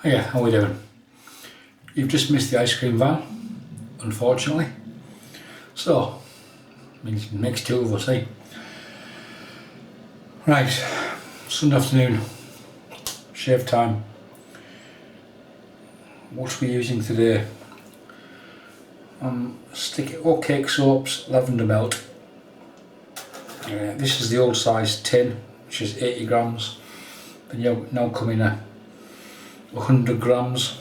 Hiya, how are we doing? You've just missed the ice cream van, unfortunately. So, means next two of us, eh? Right, Sunday afternoon, shave time. What are we using today? Sticky Oatcake soaps, lavender melt. This is the old size tin, which is 80 grams. But now come in a 100 grams.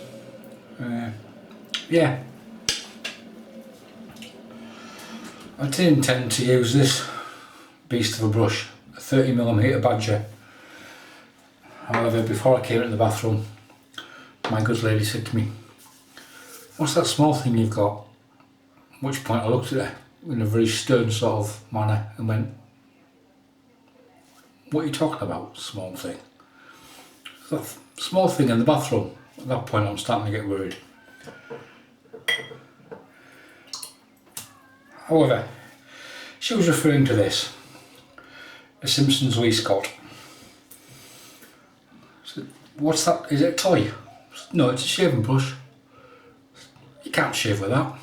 Yeah, I did intend to use this beast of a brush, a 30mm Badger. However, before I came into the bathroom, my good lady said to me, "What's that small thing you've got?" At which point I looked at her in a very stern sort of manner and went, "What are you talking about, small thing?" That small thing in the bathroom. At that point I'm starting to get worried. However, she was referring to this, a Simpsons wee Scot. So, what's that? Is it a toy? No, it's a shaving brush. You can't shave with that.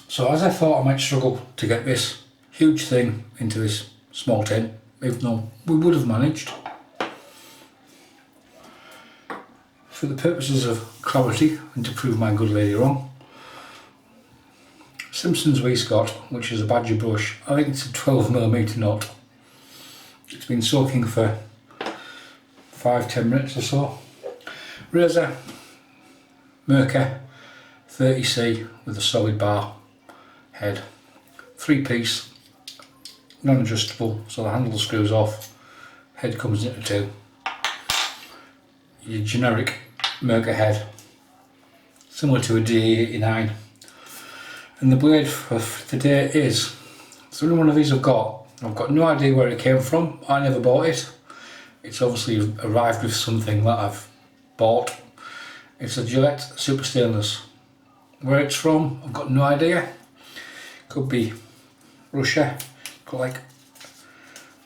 So as I thought I might struggle to get this huge thing into this small tin, even though we would have managed, for the purposes of clarity and to prove my good lady wrong, Simpsons wee Scot, which is a Badger brush, I think it's a 12mm knot. It's been soaking for 5-10 minutes or so. Razor, Merkur 30C with a solid bar head. 3-piece, non-adjustable, so the handle screws off, head comes into two. Your generic Merkur head, similar to a D89. And the blade for today is, it's the only one of these I've got. I've got no idea where it came from. I never bought it. It's obviously arrived with something that I've bought. It's a Gillette Super Stainless. Where it's from, I've got no idea. Could be Russia. Got like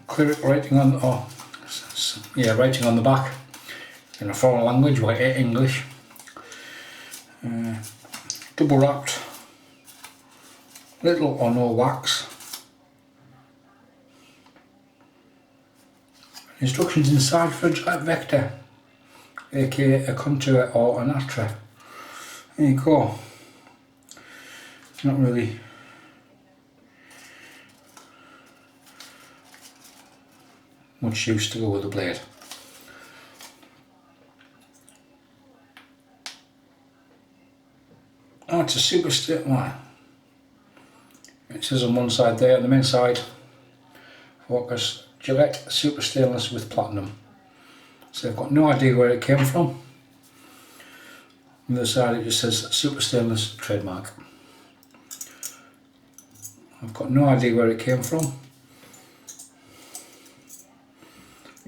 clear writing on, writing on the back in a foreign language, like English. Double wrapped. Little or no wax. Instructions inside for a Gillette Vector, aka a contour or an atra. There you go. Not really much use to go with the blade. Oh, it's a super straight one. It says on one side there, on the main side, focus, Gillette Super Stainless with platinum. So I've got no idea where it came from. On the other side it just says Super Stainless trademark. I've got no idea where it came from.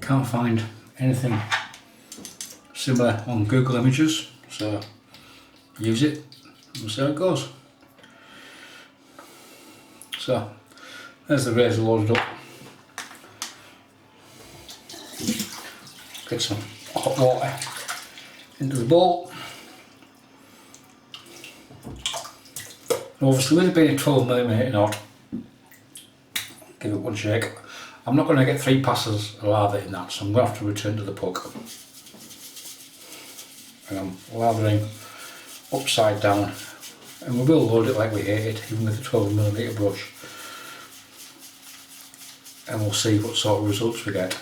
Can't find anything similar on Google Images, so use it and see how it goes. So, there's the razor loaded up. Get some hot water into the bowl. And obviously with it being a 12mm knot, give it one shake. I'm not going to get 3 passes of lather in that, so I'm going to have to return to the puck. And I'm lathering upside down. And we will load it like we hate it, even with a 12mm brush. And we'll see what sort of results we get.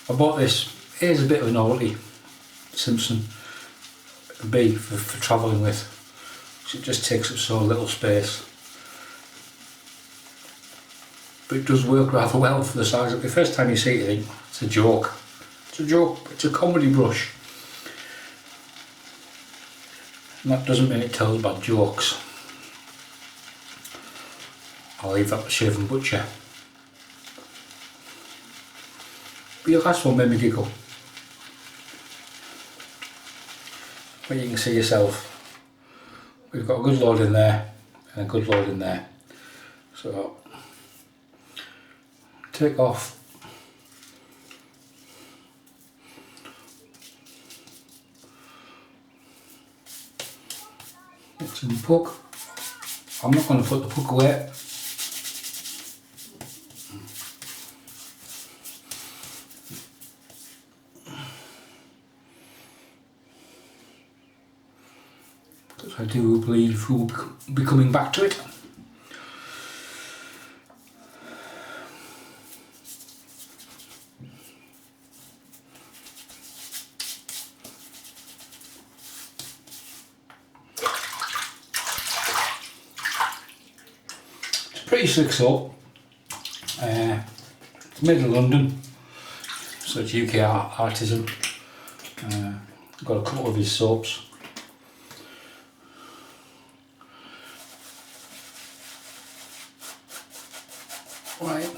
I bought this, A is a bit of a novelty, Simpson, and B for travelling with, because it just takes up so little space. But it does work rather well for the size of it. The first time you see it, you think, it's a joke. It's a joke, it's a comedy brush. And that doesn't mean it tells bad jokes. I'll leave that to Shaving Butcher. But your last one made me giggle. But you can see yourself, we've got a good load in there and a good load in there. So take off what's in the puck. I'm not going to put the puck away. Because I do believe we'll be coming back to it. Pretty slick soap, made in London, so it's UK artisan. Got a couple of his soaps. Right.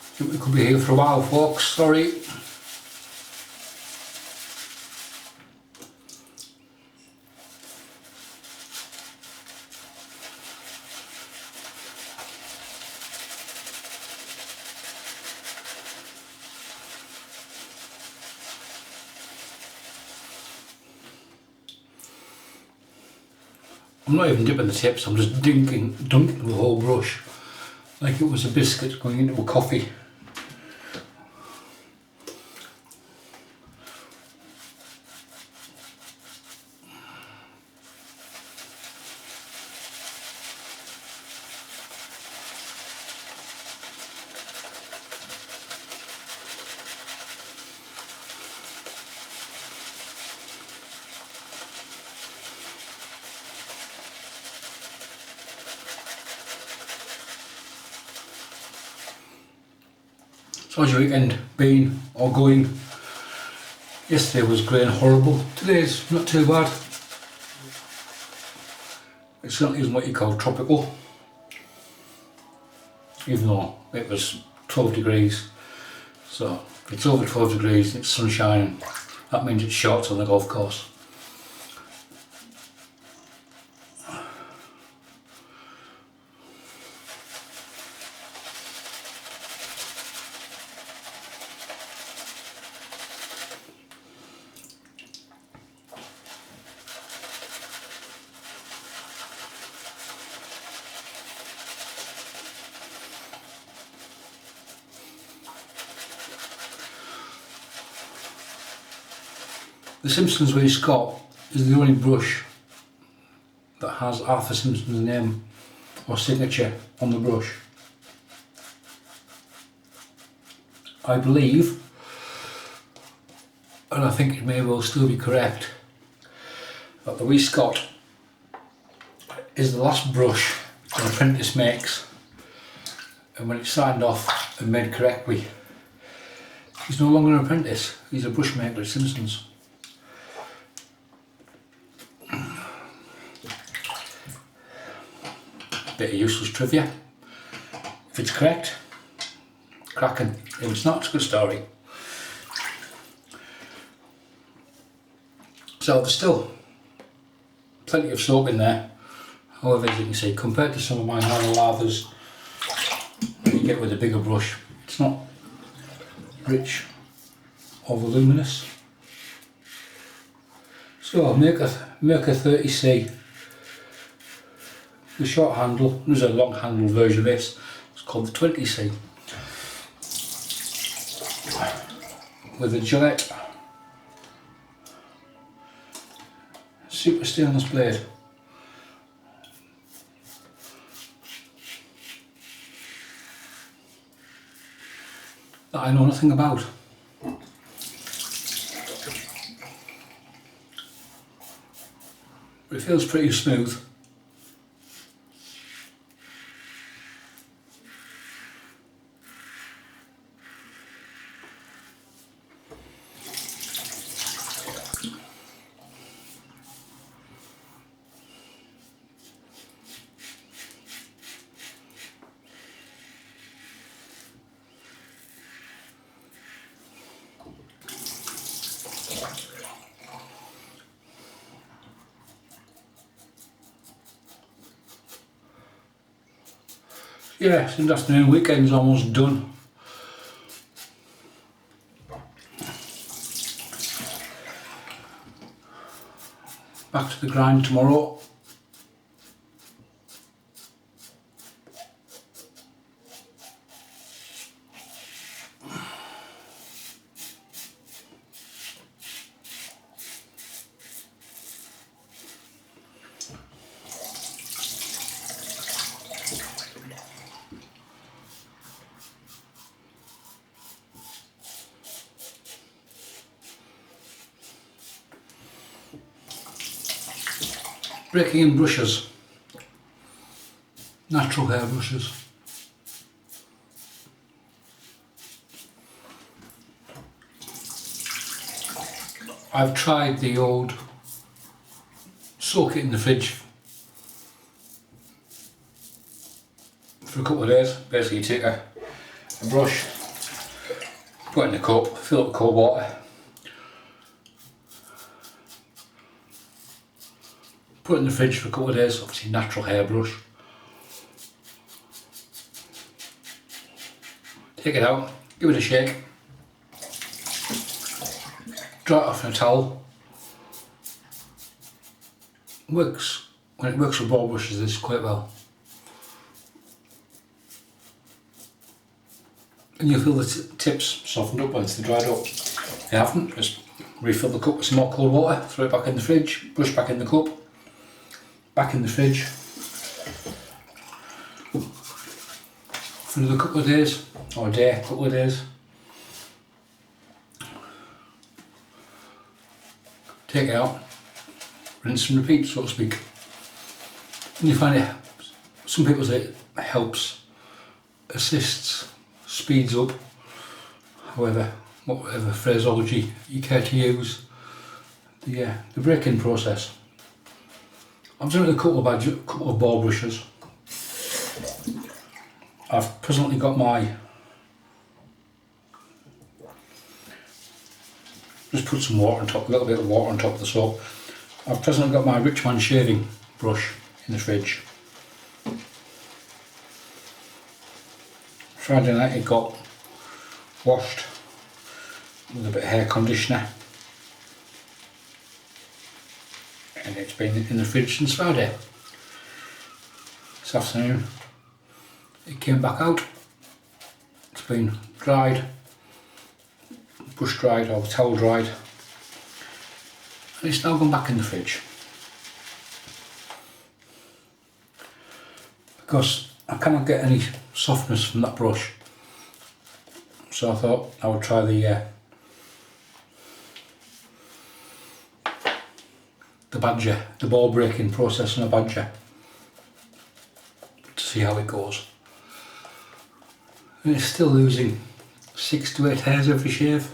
I think we could be here for a while, folks, sorry. I'm not even dipping the tips, I'm just dunking the whole brush like it was a biscuit going into a coffee. How's your weekend been or going? Yesterday was grey and horrible. Today's not too bad. It certainly isn't what you call tropical. Even though it was 12 degrees. So if it's over 12 degrees and it's sunshine, that means it's shorts on the golf course. The Simpsons with Scot is the only brush that has Arthur Simpson's name or signature on the brush. I believe, and I think it may well still be correct, that the wee Scot is the last brush an apprentice makes, and when it's signed off and made correctly, he's no longer an apprentice, he's a brush maker at Simpsons. Bit of useless trivia. If it's correct, cracking. If it's not, it's a good story. So there's still plenty of soap in there. However, as you can see, compared to some of my normal lathers that you get with a bigger brush, it's not rich or voluminous. So Merkur 30C. The short handle, there's a long handle version of this, it's called the 20C. With a Gillette super stainless blade. That I know nothing about. But it feels pretty smooth. Yeah, Sunday afternoon, weekend's almost done. Back to the grind tomorrow. Breaking in brushes, natural hair brushes. I've tried the old soak it in the fridge for a couple of days. Basically you take a brush, put it in a cup, fill it with cold water, put it in the fridge for a couple of days, obviously natural hair brush. Take it out, give it a shake, dry it off in a towel. Works, when it works with ball brushes this quite well. And you'll feel the tips softened up once they're dried up. If you haven't, just refill the cup with some more cold water, throw it back in the fridge, brush back in the cup, back in the fridge for another couple of days, or a day, couple of days. Take it out, rinse and repeat, so to speak. And you find it, some people say it helps, assists, speeds up, however, whatever phraseology you care to use, the break-in process. I've done it with a couple of ball brushes. I've presently got my, just put some water on top, a little bit of water on top of the soap. I've presently got my Richmond shaving brush in the fridge. Friday night it got washed with a bit of hair conditioner, and it's been in the fridge since Friday. This afternoon it came back out. It's been dried, brush dried or towel dried, and it's now gone back in the fridge because I cannot get any softness from that brush, so I thought I would try the badger, the ball breaking process on a badger, to see how it goes. And it's still losing 6 to 8 hairs every shave.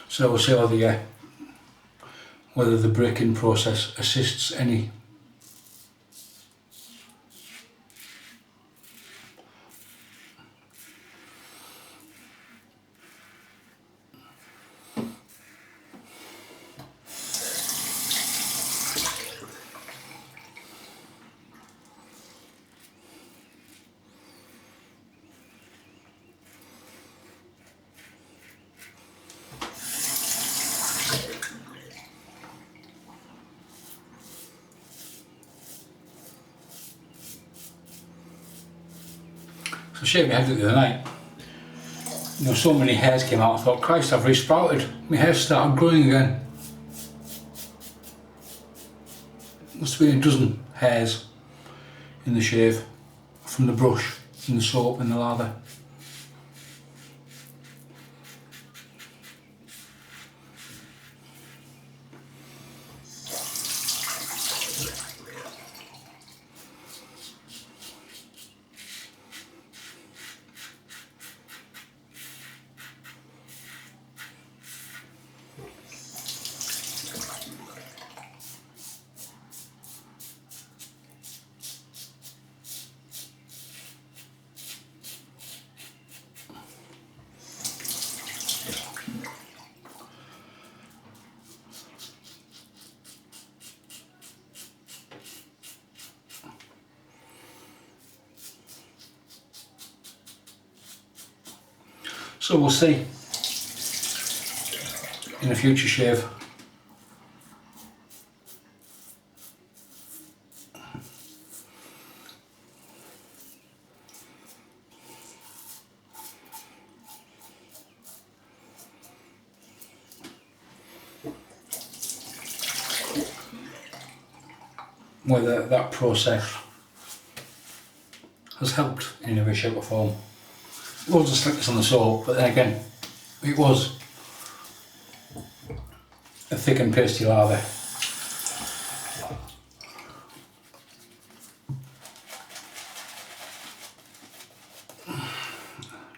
So we'll see how whether the break-in process assists any. I shaved my head the other night. You know, so many hairs came out, I thought, Christ, I've resprouted. My hair started growing again. Must have been a dozen hairs in the shave from the brush, and the soap and the lather. So we'll see in a future shave. Whether that process has helped in any way, shape or form. It was the slickness on the soap, but then again, it was a thick and pasty lather.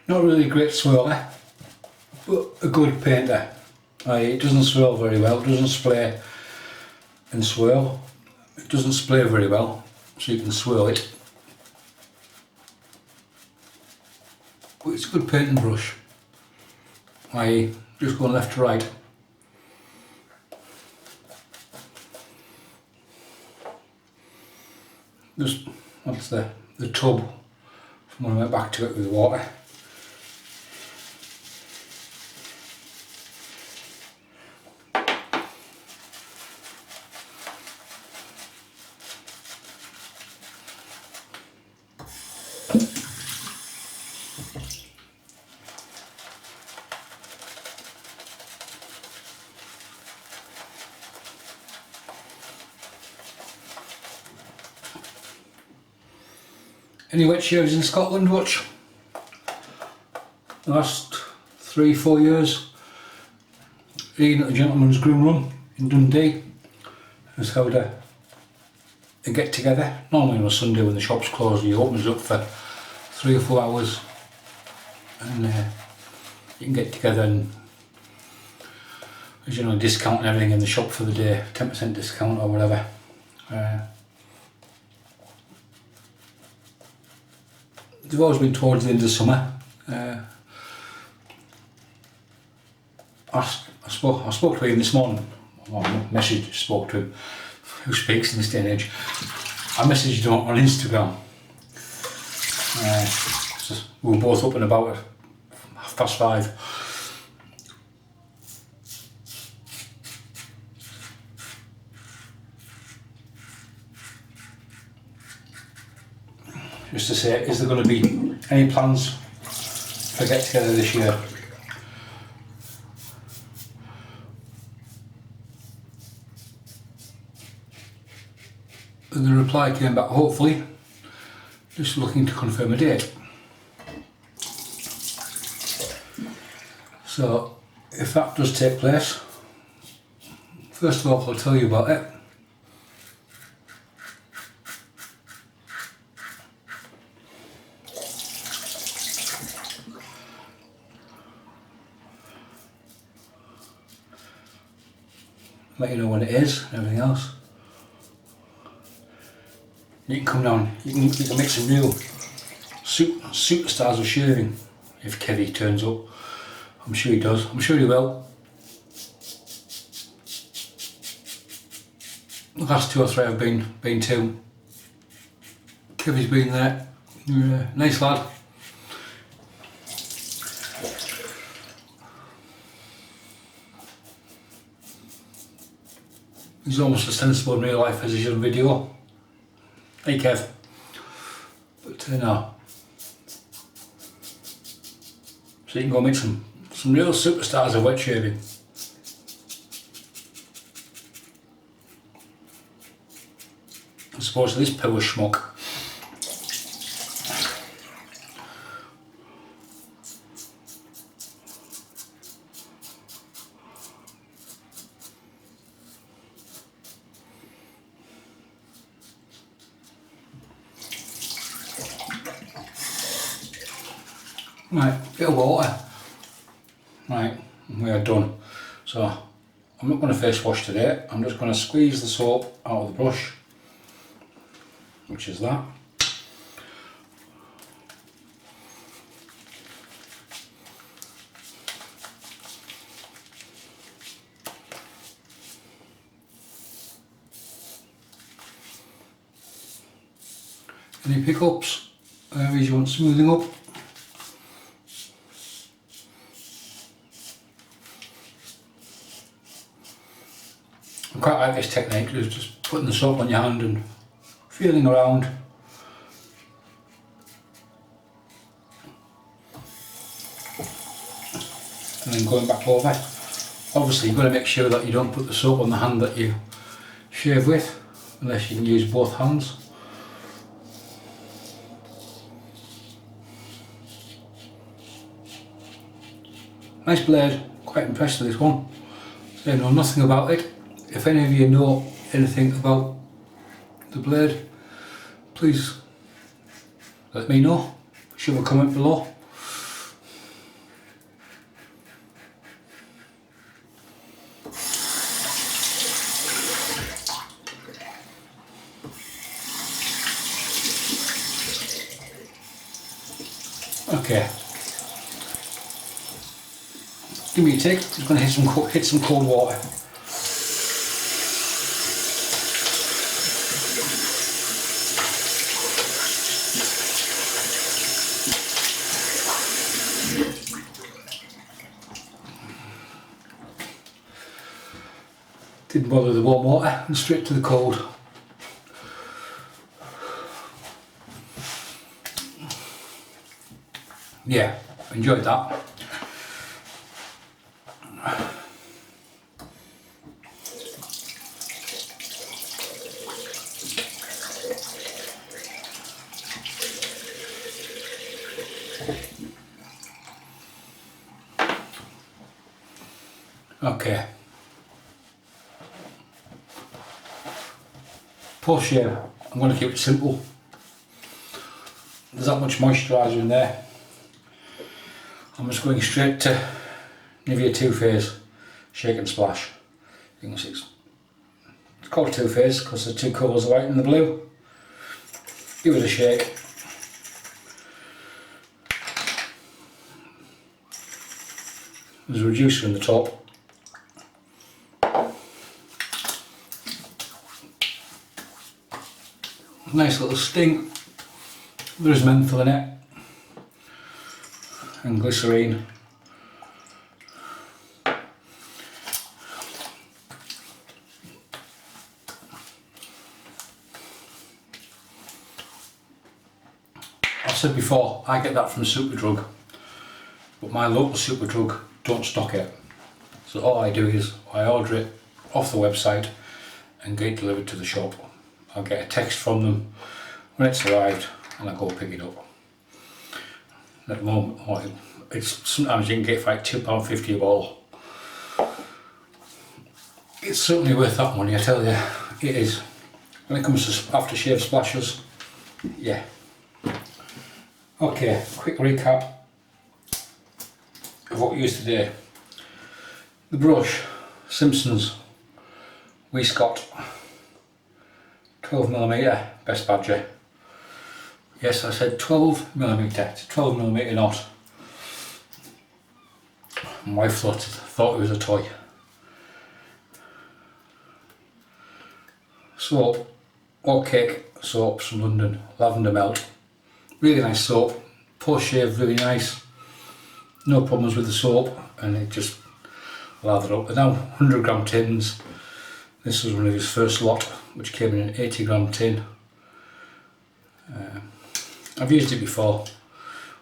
Not really a great swirler, but a good painter. It doesn't swirl very well, it doesn't splay and swirl. It doesn't splay very well, so you can swirl it. But it's a good painting brush. Just going left to right. That's the tub from when I went back to it with water. Any wet shaves in Scotland, watch? The last 3-4 years, Ian at the Gentleman's Groom Room in Dundee has held a get together. Normally on a Sunday when the shop's closed, he opens up for 3 or 4 hours and you can get together and, as you know, discount and everything in the shop for the day, 10% discount or whatever. They've always been towards the end of summer. I spoke to him this morning. Spoke to him. Who speaks in this day and age? I messaged him on Instagram. We were both up and about at 5:30. Just to say, is there going to be any plans for a get together this year? And the reply came back, hopefully, just looking to confirm a date. So, if that does take place, first of all I'll tell you about it. Let you know when it is and everything else. You can come down, you can make some real superstars of shaving if Kevy turns up. I'm sure he does, I'm sure he will. The last 2 or 3 I've been to, Kevy's been there. Nice lad. He's almost as sensible in real life as he is on video. Hey Kev. But no. So you can go make some real superstars of wet shaving. As opposed to this power schmuck. Right, bit of water. Right, we are done. So, I'm not going to face wash today, I'm just going to squeeze the soap out of the brush, which is that. Any pickups, areas you want smoothing up? I quite like this technique, just putting the soap on your hand and feeling around. And then going back over. Obviously you've got to make sure that you don't put the soap on the hand that you shave with, unless you can use both hands. Nice blade, quite impressed with this one. So I know nothing about it. If any of you know anything about the blade, please let me know. Shove a comment below. Okay. Give me a tick. Just going to hit some cold water. Didn't bother the warm water and straight to the cold. Yeah, enjoyed that. Okay. Post shave, I'm going to keep it simple. There's that much moisturiser in there. I'm just going straight to Nivea 2-phase Shake and Splash. You can see it's called 2-phase because the two colours, the white and the blue. Give it a shake. There's a reducer in the top. Nice little sting. There's menthol in it and glycerine. I've said before, I get that from Superdrug, but my local Superdrug don't stock it. So all I do is I order it off the website and get it delivered to the shop. I'll get a text from them when it's arrived and I go pick it up. At the moment, it's sometimes you can get for like £2.50 a bottle. It's certainly worth that money, I tell you, it is. When it comes to aftershave splashes, yeah. Okay, quick recap of what we used today. The brush, Simpsons, Scot, 12mm Best Badger. Yes, I said 12mm, it's a 12mm knot. My wife thought it was a toy. Soap, Oatcake soap from London, Lavender Melt. Really nice soap, post shave really nice. No problems with the soap and it just lathered up. They're now 100g tins. This was one of his first lot, which came in an 80g tin. I've used it before.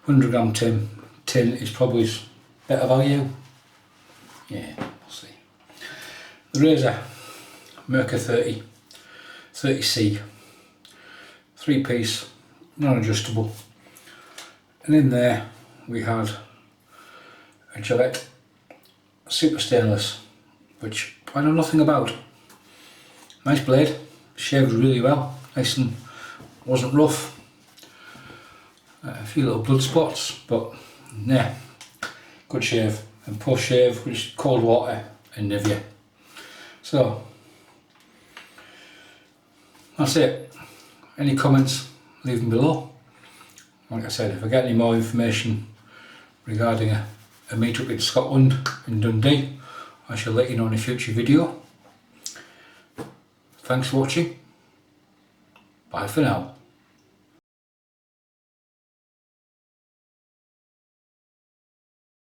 100g tin is probably better value. Yeah, we'll see. The razor, Merkur 30C, 3-piece, non-adjustable. And in there we had a Gillette Super Stainless, which I know nothing about. Nice blade, shaved really well, nice and wasn't rough. A few little blood spots, but yeah, good shave. And post shave, just cold water and Nivea. So that's it. Any comments, leave them below. Like I said, if I get any more information regarding a meet-up in Scotland, in Dundee, I shall let you know in a future video. Thanks for watching. Bye for now.